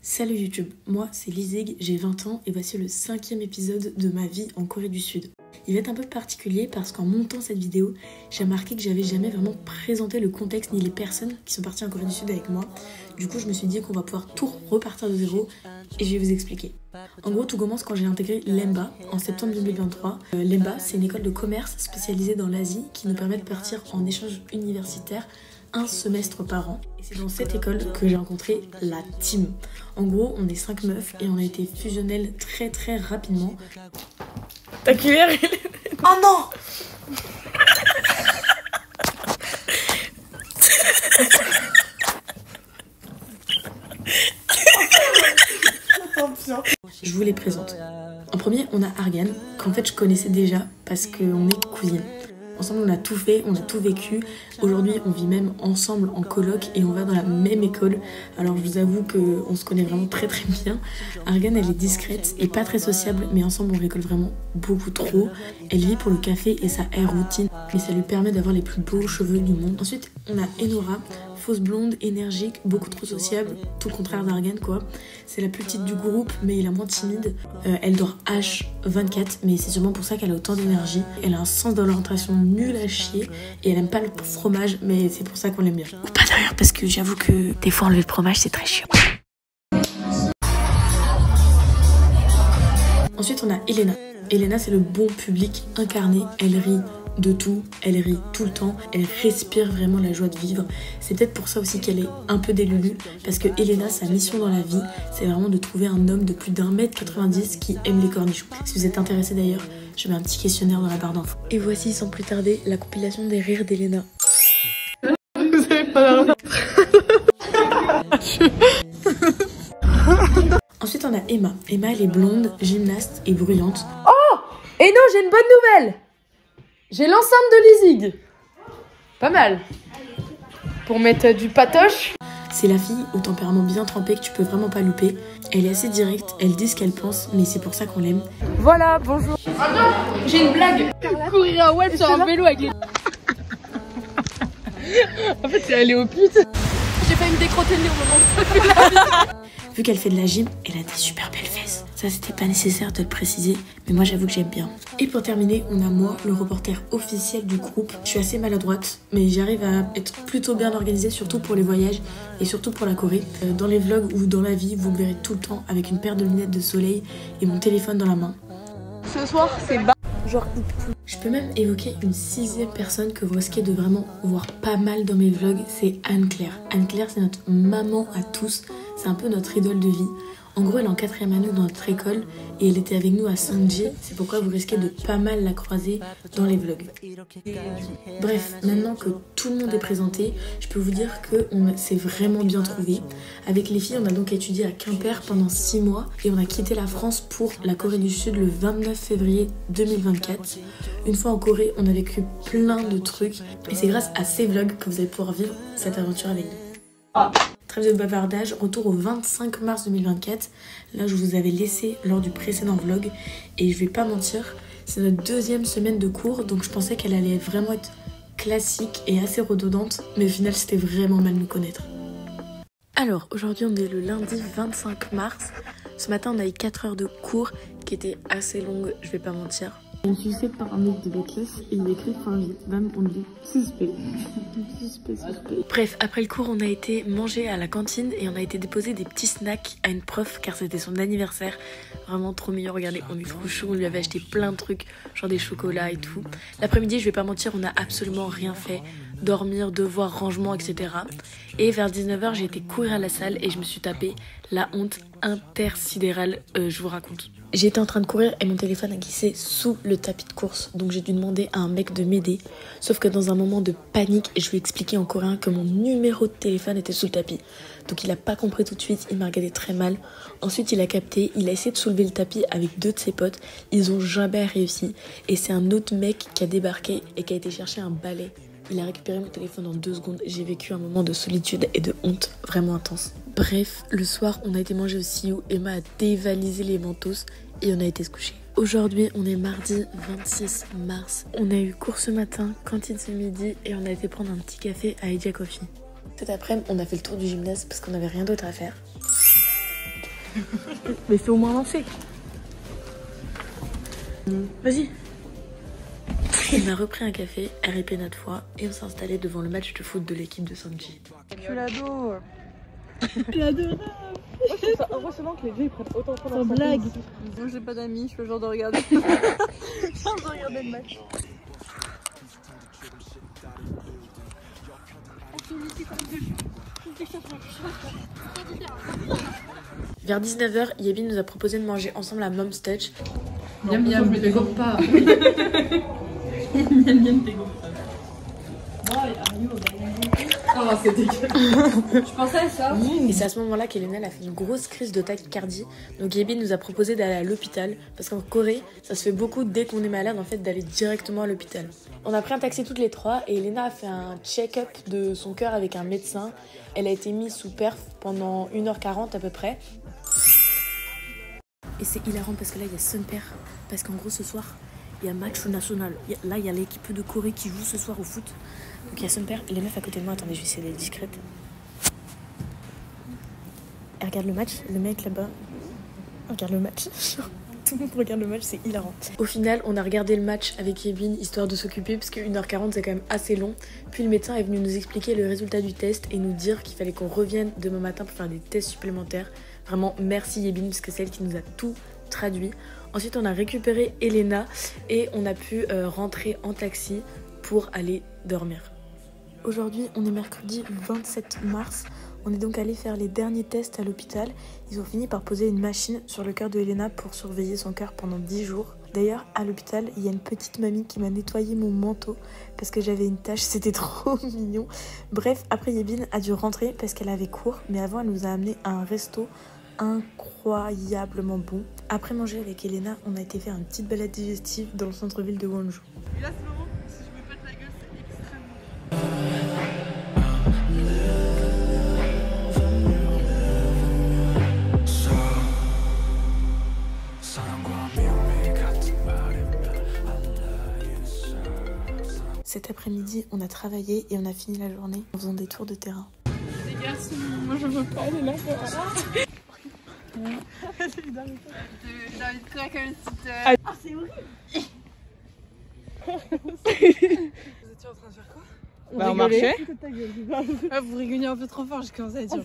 Salut YouTube, moi c'est Lizig, j'ai 20 ans et voici le 5e épisode de ma vie en Corée du Sud. Il va être un peu particulier parce qu'en montant cette vidéo, j'ai remarqué que j'avais jamais vraiment présenté le contexte ni les personnes qui sont parties en Corée du Sud avec moi. Du coup je me suis dit qu'on va pouvoir tout repartir de zéro et je vais vous expliquer. En gros tout commence quand j'ai intégré l'EMBA en septembre 2023. L'EMBA c'est une école de commerce spécialisée dans l'Asie qui nous permet de partir en échange universitaire un semestre par an. Et c'est dans cette école que j'ai rencontré la team. En gros, on est 5 meufs et on a été fusionnelles très rapidement. Ta cuillère, elle est... Oh non! Je vous les présente. En premier, on a Argan, qu'en fait je connaissais déjà parce qu'on est cousines. Ensemble, on a tout fait, on a tout vécu. Aujourd'hui, on vit même ensemble en coloc et on va dans la même école. Alors, je vous avoue qu'on se connaît vraiment très bien. Argan, elle est discrète et pas très sociable, mais ensemble, on rigole vraiment beaucoup trop. Elle vit pour le café et sa hair routine, mais ça lui permet d'avoir les plus beaux cheveux du monde. Ensuite, on a Enora, fausse blonde, énergique, beaucoup trop sociable, tout le contraire d'Argan quoi. C'est la plus petite du groupe, mais la moins timide. Elle dort H24, mais c'est sûrement pour ça qu'elle a autant d'énergie. Elle a un sens de l'orientation nul à chier et elle aime pas le fromage, mais c'est pour ça qu'on l'aime bien. Ou pas d'ailleurs, parce que j'avoue que des fois enlever le fromage c'est très chiant. Ensuite on a Elena. Elena c'est le bon public incarné, elle rit de tout, elle rit tout le temps, elle respire vraiment la joie de vivre. C'est peut-être pour ça aussi qu'elle est un peu délulue, parce que Elena, sa mission dans la vie, c'est vraiment de trouver un homme de plus d'1m90 qui aime les cornichons. Si vous êtes intéressé d'ailleurs, je mets un petit questionnaire dans la barre d'infos. Et voici sans plus tarder la compilation des rires d'Elena. Vous avez pas la... Ensuite on a Emma. Emma elle est blonde, gymnaste et bruyante. Oh! Et non, j'ai une bonne nouvelle! J'ai l'enceinte de Lizig. Pas mal. Pour mettre du patoche. C'est la fille au tempérament bien trempé que tu peux vraiment pas louper. Elle est assez directe, elle dit ce qu'elle pense, mais c'est pour ça qu'on l'aime. Voilà, bonjour. Ah non, j'ai une blague. Courir à web sur un vélo avec les... En fait, c'est aller au pute. J'ai failli me décrotter le nez au moment où Vu qu'elle fait de la gym, elle a des super belles fesses. Ça, c'était pas nécessaire de le préciser, mais moi, j'avoue que j'aime bien. Et pour terminer, on a moi, le reporter officiel du groupe. Je suis assez maladroite, mais j'arrive à être plutôt bien organisée, surtout pour les voyages et surtout pour la Corée. Dans les vlogs ou dans la vie, vous me verrez tout le temps avec une paire de lunettes de soleil et mon téléphone dans la main. Ce soir, c'est bas. Genre, je peux même évoquer une 6e personne que vous risquez de vraiment voir pas mal dans mes vlogs, c'est Anne-Claire. Anne-Claire, c'est notre maman à tous, c'est un peu notre idole de vie. En gros, elle est en 4e année dans notre école et elle était avec nous à Saint-J. C'est pourquoi vous risquez de pas mal la croiser dans les vlogs. Bref, maintenant que tout le monde est présenté, je peux vous dire qu'on s'est vraiment bien trouvé. Avec les filles, on a donc étudié à Quimper pendant 6 mois et on a quitté la France pour la Corée du Sud le 29 février 2024. Une fois en Corée, on a vécu plein de trucs et c'est grâce à ces vlogs que vous allez pouvoir vivre cette aventure avec nous. Trêve de bavardage, retour au 25 mars 2024. Là, je vous avais laissé lors du précédent vlog. Et je vais pas mentir, c'est notre 2e semaine de cours. Donc je pensais qu'elle allait vraiment être classique et assez redondante. Mais au final, c'était vraiment mal nous connaître. Alors, aujourd'hui, on est le lundi 25 mars. Ce matin, on a eu 4 heures de cours qui étaient assez longues, je vais pas mentir. Je suis sucée par un mec de la classe et il m'a écrit fin vite. Même on dit suspect. Suspect. Bref, après le cours, on a été manger à la cantine et on a été déposer des petits snacks à une prof car c'était son anniversaire. Vraiment trop mignon, regardez, on est trop chou, on lui avait acheté plein de trucs, genre des chocolats et tout. L'après-midi, je vais pas mentir, on a absolument rien fait. Dormir, devoir, rangement, etc. Et vers 19h, j'ai été courir à la salle et je me suis tapé la honte intersidérale, je vous raconte. J'étais en train de courir et mon téléphone a glissé sous le tapis de course. Donc j'ai dû demander à un mec de m'aider. Sauf que dans un moment de panique, je lui ai expliqué en coréen que mon numéro de téléphone était sous le tapis. Donc il a pas compris tout de suite, il m'a regardé très mal. Ensuite il a capté, il a essayé de soulever le tapis avec 2 de ses potes. Ils ont jamais réussi. Et c'est un autre mec qui a débarqué et qui a été chercher un balai. Il a récupéré mon téléphone en 2 secondes. J'ai vécu un moment de solitude et de honte vraiment intense. Bref, le soir, on a été manger au CIO. Emma a dévalisé les mentos et on a été se coucher. Aujourd'hui, on est mardi 26 mars. On a eu cours ce matin, cantine ce midi et on a été prendre un petit café à Edia Coffee. Cet après-midi, on a fait le tour du gymnase parce qu'on n'avait rien d'autre à faire. Mais c'est au moins lancé. Vas-y. On a repris un café, RIP notre foi, et on s'est installé devant le match de foot de l'équipe de Sanji. Culado. C'est adorable. Moi, je trouve ça impressionnant que les vieux ils prennent autant de temps Sans blague. Moi j'ai pas d'amis, je fais le genre de regarder. Je fais genre de regarder le match. Vers 19h, Yabin nous a proposé de manger ensemble à Mom's Touch. Miam miam, mais t'es pas. Oh, c'est dégueulasse. Je pensais à ça. Et c'est à ce moment-là qu'Elena a fait une grosse crise de tachycardie. Donc Yabin nous a proposé d'aller à l'hôpital. Parce qu'en Corée, ça se fait beaucoup dès qu'on est malade en fait d'aller directement à l'hôpital. On a pris un taxi toutes les trois et Elena a fait un check-up de son cœur avec un médecin. Elle a été mise sous perf pendant 1h40 à peu près. Et c'est hilarant parce que là il y a son père. Parce qu'en gros ce soir, il y a match national. Là il y a l'équipe de Corée qui joue ce soir au foot. Donc il y a son père, les meufs à côté de moi. Attendez, je vais essayer d'être discrète. Elle regarde le match, le mec là-bas regarde le match. Tout le monde regarde le match, c'est hilarant. Au final, on a regardé le match avec Yabin histoire de s'occuper parce que 1h40 c'est quand même assez long. Puis le médecin est venu nous expliquer le résultat du test et nous dire qu'il fallait qu'on revienne demain matin pour faire des tests supplémentaires. Vraiment merci Yabin parce que c'est elle qui nous a tout traduit. Ensuite on a récupéré Elena et on a pu rentrer en taxi pour aller dormir. Aujourd'hui on est mercredi 27 mars. On est donc allé faire les derniers tests à l'hôpital. Ils ont fini par poser une machine sur le cœur de Elena pour surveiller son cœur pendant 10 jours. D'ailleurs, à l'hôpital, il y a une petite mamie qui m'a nettoyé mon manteau parce que j'avais une tache, c'était trop mignon. Bref, après Yabin a dû rentrer parce qu'elle avait cours, mais avant elle nous a amené à un resto incroyablement bon. Après manger avec Elena, on a été faire une petite balade digestive dans le centre-ville de Gwangju. Et là, c'est le moment, si je me pète la gueule, c'est extrêmement. Cet après-midi, on a travaillé et on a fini la journée en faisant des tours de terrain. Les garçons, moi je veux pas aller là. J'ai envie de claquer une petite. Ah, c'est horrible! Vous étiez en train de faire quoi? Bah, on marchait. Ah, vous rigolez un peu trop fort, j'ai commencé à dire.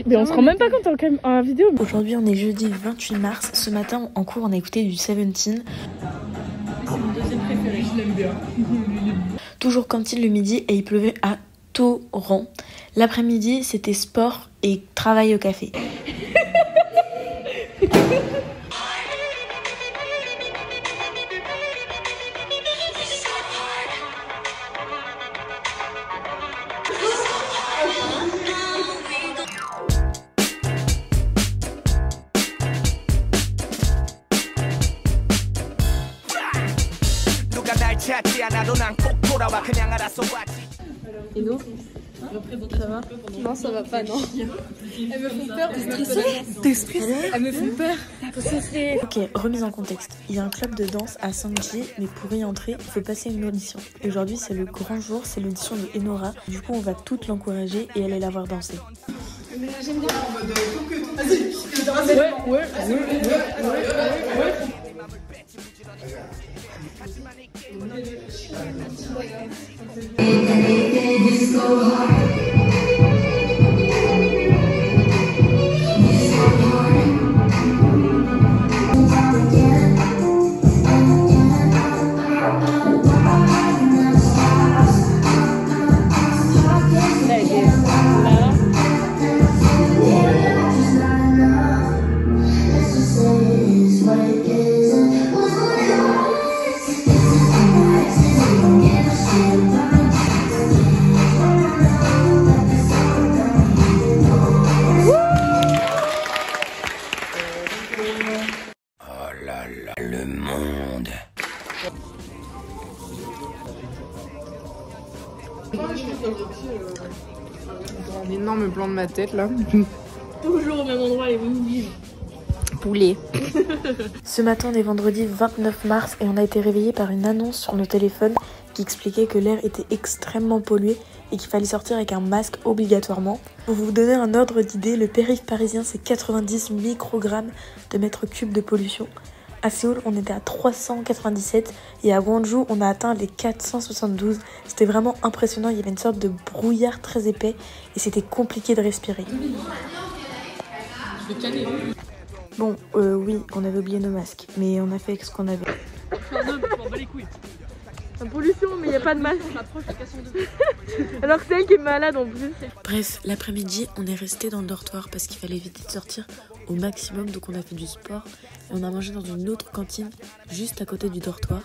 Mais on se rend même pas compte en la vidéo. Aujourd'hui, on est jeudi 28 mars. Ce matin, en cours, on a écouté du Seventeen. C'est mon deuxième préféré, je l'aime bien. Toujours cantine le midi et il pleuvait à torrent. L'après-midi, c'était sport et travail au café. Et nous? Ça va? Non, ça va pas, non. Elles me font peur. T'es stressée? Elles me font peur. Ok, remise en contexte. Il y a un club de danse à Sanji, mais pour y entrer, il faut passer une audition. Et aujourd'hui, c'est le grand jour, c'est l'audition de Enora. Du coup, on va toutes l'encourager et aller la voir danser. J'aime bien. Ouais. Un énorme plan de ma tête là. Toujours au même endroit, les mêmes vives. Poulet. Ce matin, on est vendredi 29 mars et on a été réveillés par une annonce sur nos téléphones qui expliquait que l'air était extrêmement pollué et qu'il fallait sortir avec un masque obligatoirement. Pour vous donner un ordre d'idée, le périph' parisien c'est 90 microgrammes de mètre cube de pollution. À Séoul, on était à 397 et à Gwangju, on a atteint les 472. C'était vraiment impressionnant, il y avait une sorte de brouillard très épais et c'était compliqué de respirer. Bon, oui, on avait oublié nos masques, mais on a fait avec ce qu'on avait. La pollution, mais il n'y a pas de masque. Alors que c'est elle qui est malade en plus. Bref, l'après-midi, on est resté dans le dortoir parce qu'il fallait éviter de sortir au maximum. Donc on a fait du sport et on a mangé dans une autre cantine juste à côté du dortoir.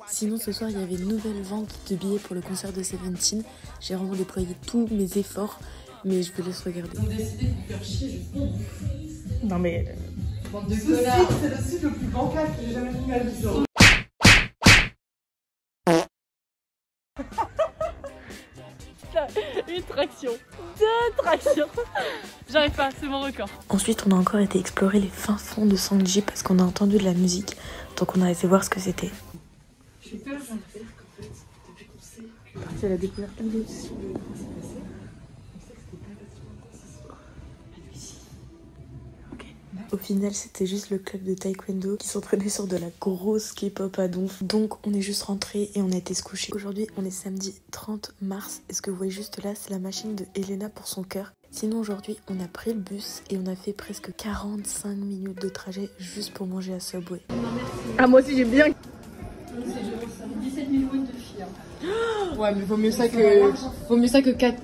Sinon ce soir il y avait une nouvelle vente de billets pour le concert de Seventeen. J'ai vraiment déployé tous mes efforts, mais je vous laisse regarder. Non mais... C'est le site le plus bancal que j'ai jamais vu de ma vie. Une traction, 2 tractions. J'arrive pas, c'est mon record. Ensuite on a encore été explorer les fins fonds de Sangji parce qu'on a entendu de la musique, donc on a été voir ce que c'était. Je suis peur, j'en ai qu'en fait, depuis qu'on sait que Partie à la découverte. si le passé passé, on sait que c'était pas bâtiment ce soir. Au final, c'était juste le club de taekwondo qui s'entraînait sur de la grosse K-pop à donf. Donc, on est juste rentré et on a été se coucher. Aujourd'hui, on est samedi 30 mars. Et ce que vous voyez juste là, c'est la machine de Elena pour son cœur. Sinon, aujourd'hui, on a pris le bus et on a fait presque 45 minutes de trajet juste pour manger à Subway. Ah, moi aussi, j'ai bien... 17 000 won de filles. Hein. Ouais, mais vaut mieux ça que 4...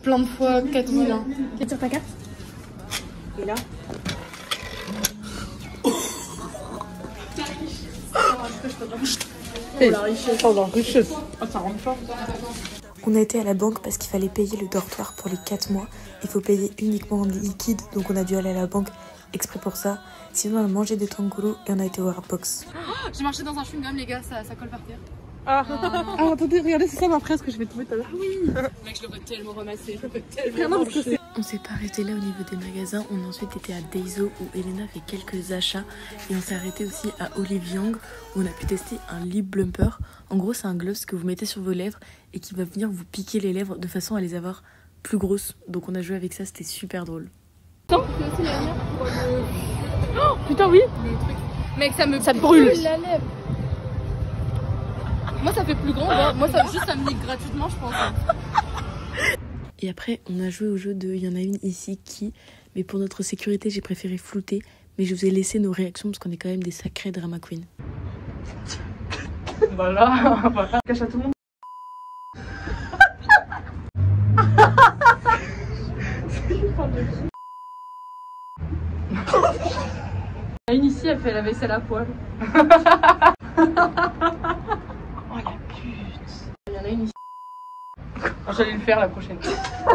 plein de fois 4 000. Hein. T'es sur ta carte? Et là? La richesse. Oh, la richesse. Oh, ça rentre pas. On a été à la banque parce qu'il fallait payer le dortoir pour les 4 mois. Il faut payer uniquement en liquide, donc on a dû aller à la banque exprès pour ça. Sinon, on a mangé des tangoulous et on a été au Artbox. Oh, j'ai marché dans un chewing-gum, les gars, ça colle par terre. Ah, attendez, regardez, c'est ça ma fresque que je vais trouver tout à l'heure. Oui. Mec, je l'aurais tellement ramassé. Je l'aurais tellement mangé. On s'est pas arrêté là au niveau des magasins. On a ensuite été à Daiso où Elena fait quelques achats. Et on s'est arrêté aussi à Olive Young où on a pu tester un lip plumper. En gros, c'est un gloss que vous mettez sur vos lèvres et qui va venir vous piquer les lèvres de façon à les avoir plus grosses. Donc on a joué avec ça, c'était super drôle. Attends, c'est aussi la lèvre pour le... Oh, putain, oui. le truc. Mec, ça te brûle. La lèvre. Moi, ça fait plus grand. Moi, ça me nique gratuitement, je pense. Et après, on a joué au jeu de... Il y en a une ici qui... Mais pour notre sécurité, j'ai préféré flouter. Mais je vous ai laissé nos réactions parce qu'on est quand même des sacrés drama queens. Voilà, voilà. Cache à tout le monde. Il y en a une ici, elle fait la vaisselle à poil. Oh la pute. Il y en a une ici. J'allais le faire la prochaine.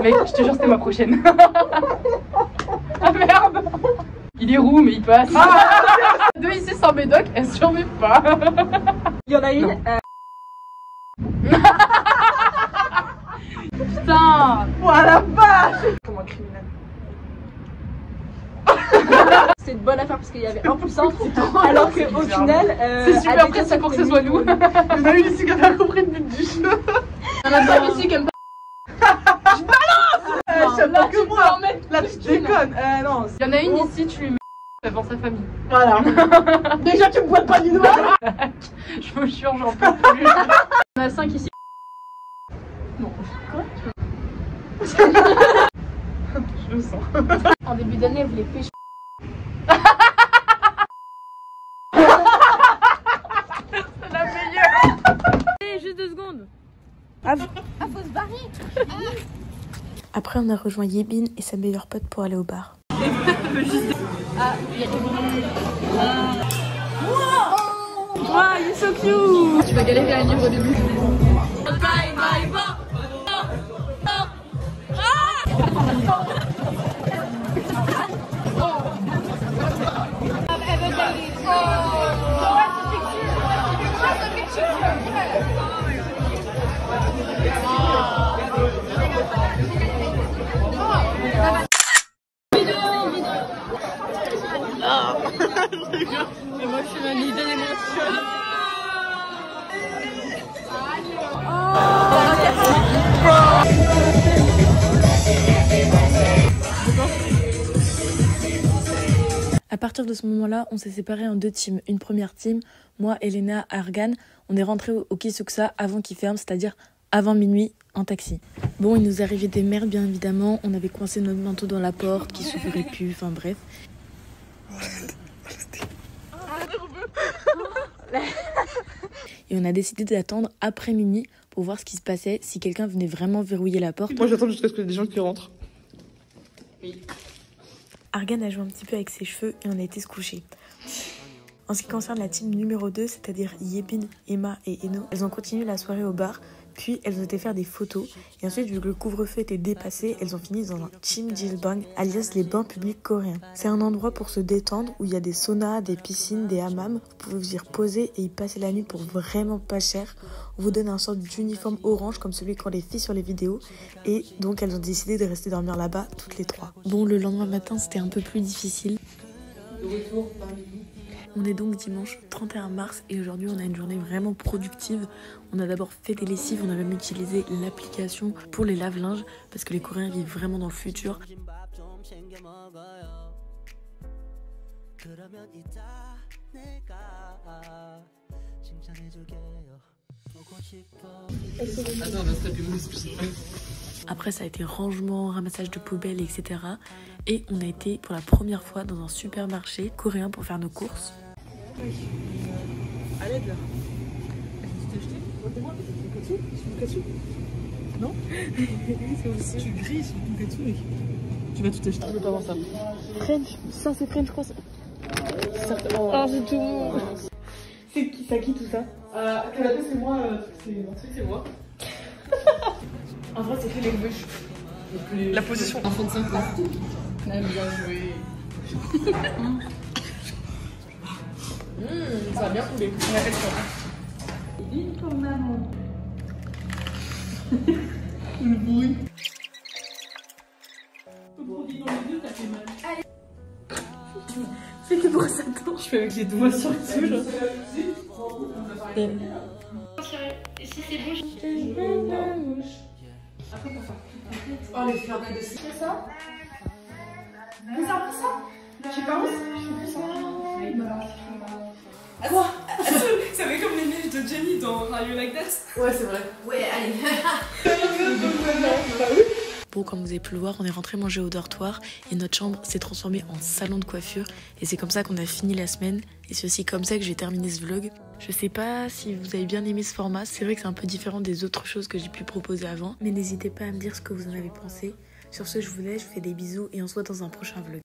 Mec, je te jure, c'était ma prochaine. Ah merde. Il est roux, mais il passe. Deux ici sans médoc, elle survit pas. Il y en a une. Putain. Oh la vache. Comme un criminel. C'est une bonne affaire parce qu'il y avait un plus simple, alors qu'au final, c'est super précis pour que ce soit nous. Il y en a une ici qui a pas compris le but du jeu. Il y en a deux ici qui aiment pas. Je sais pas que moi. Là, tu déconnes. Non. Il y en a une ici, tu lui mets devant sa famille. Voilà. Déjà, tu me bois pas du doigt. Je me jure, j'en peux plus. Il y en a 5 ici. Non. Quoi? Je le sens. En début d'année, vous les pêchez. C'est la meilleure. Juste 2 secondes. Ah, faut se barrer. Après, on a rejoint Yebin et sa meilleure pote pour aller au bar. Ah, il y a des Wow, you're so cute. Tu vas galérer à lire au début. partir de ce moment-là, on s'est séparés en 2 teams. Une première team, moi, Elena, Argan, on est rentrés au Kisuksa avant qu'il ferme, c'est-à-dire avant minuit en taxi. Bon, il nous arrivait des merdes bien évidemment, on avait coincé notre manteau dans la porte qui s'ouvrait plus, enfin bref. Et on a décidé d'attendre après minuit pour voir ce qui se passait, si quelqu'un venait vraiment verrouiller la porte. Moi j'attends jusqu'à ce qu'il y ait des gens qui rentrent. Argan a joué un petit peu avec ses cheveux et on a été se coucher. En ce qui concerne la team numéro 2, c'est-à-dire Yebin, Emma et Eno, elles ont continué la soirée au bar, puis elles ont été faire des photos. Et ensuite, vu que le couvre-feu était dépassé, elles ont fini dans un Chimjilbang, alias les bains publics coréens. C'est un endroit pour se détendre où il y a des saunas, des piscines, des hammams. Vous pouvez vous y reposer et y passer la nuit pour vraiment pas cher. On vous donne un sorte d'uniforme orange comme celui qu'ont les filles sur les vidéos. Et donc, elles ont décidé de rester dormir là-bas toutes les 3. Bon, le lendemain matin, c'était un peu plus difficile. On est donc dimanche 31 mars et aujourd'hui on a une journée vraiment productive. On a d'abord fait des lessives, on a même utilisé l'application pour les lave-linges parce que les Coréens vivent vraiment dans le futur. Après ça a été rangement, ramassage de poubelles, etc. Et on a été pour la première fois dans un supermarché coréen pour faire nos courses. À l'aide là. Non. Tu grilles sur ton katsu, mec. Tu vas tout acheter. Je veux pas voir ça. French, ça c'est French, je crois. Oh, c'est tout bon. C'est qui ça, qui tout ça? Canapé c'est moi, c'est moi. En vrai, c'est que les bûches. La position. Un fond de 5 là. Bien joué. Ça va bien couler. On a fait ça. Une pour maman. Le bruit. C'est des brosses à dents. Je fais avec les doigts sur le dessus là. Si c'est bouche. Oh, les fleurs de dessus. C'est ça? Mais ça fait ça? Tu penses? Je fais ça. Quoi? Ça fait comme les neige de Jenny dans Are You Like That? Ouais, c'est vrai. Ouais, allez. Bon, comme vous avez pu le voir, on est rentré manger au dortoir et notre chambre s'est transformée en salon de coiffure. Et c'est comme ça qu'on a fini la semaine. Et c'est aussi comme ça que j'ai terminé ce vlog. Je sais pas si vous avez bien aimé ce format. C'est vrai que c'est un peu différent des autres choses que j'ai pu proposer avant. Mais n'hésitez pas à me dire ce que vous en avez pensé. Sur ce, je vous laisse, je vous fais des bisous et on se voit dans un prochain vlog.